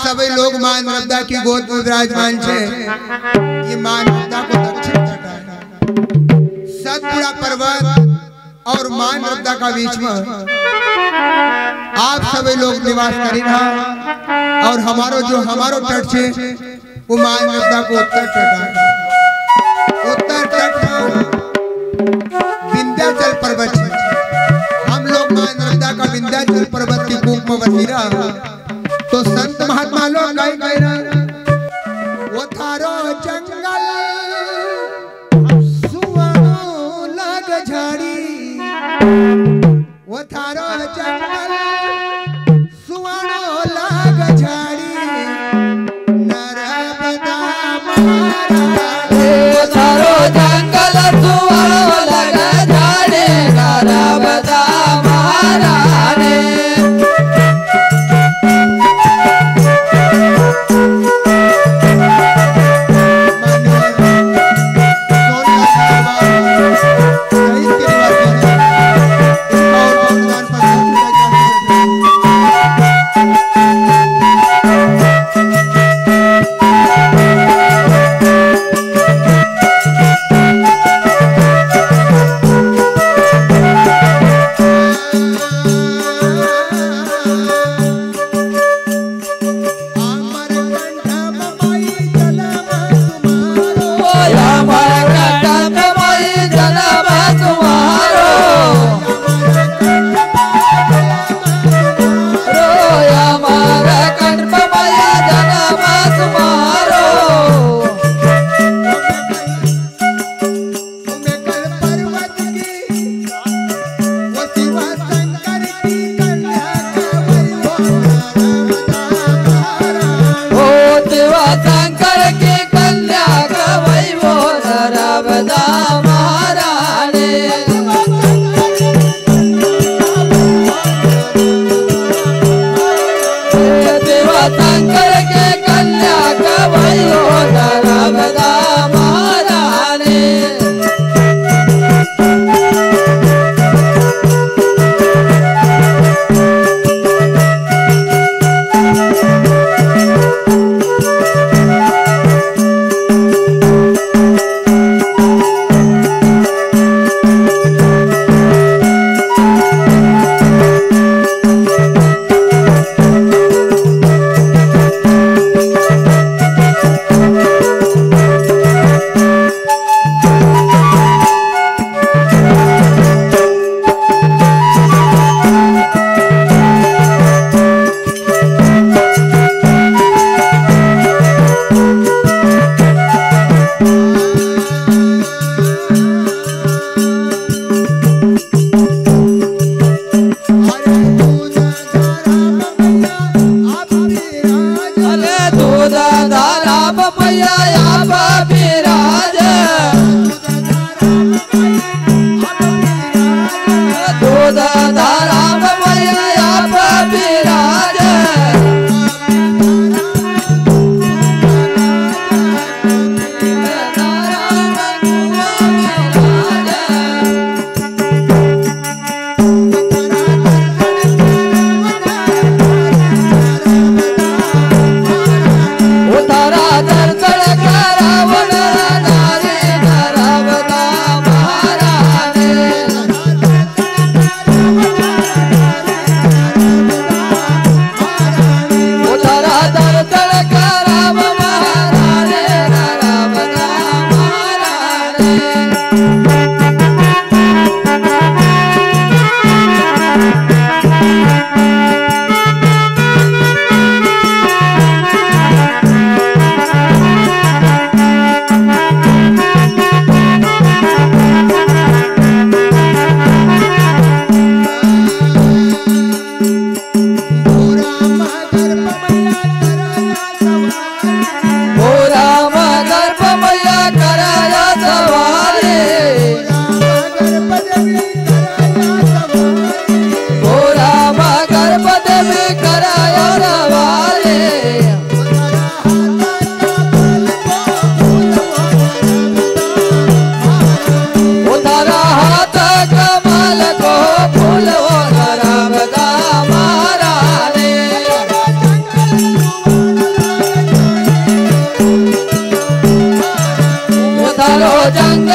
सभी लोग मां नर्मदा की गोद में विराजमान छे। ये मां नर्मदा को दक्षिण तट है, सतपुड़ा पर्वत और मां नर्मदा का बीच में आप सभी लोग निवास करी रहा। और हमारो तट छे वो मां नर्मदा को उत्तर तट है। उत्तर तट में विंध्याचल पर्वत है। हम लोग मां नर्मदा का विंध्याचल पर्वत की कूप में बसी रहा। तो संत महात्मा लोग कह रहा वो थारो जंगल सुवनो लग झाड़ी, वो थारो जंगल सुवनो लग झाड़ी, नर्मदा महारानी। वो थारो जंगल सुवनो लग झाड़ी, नर्मदा महारानी। जंगल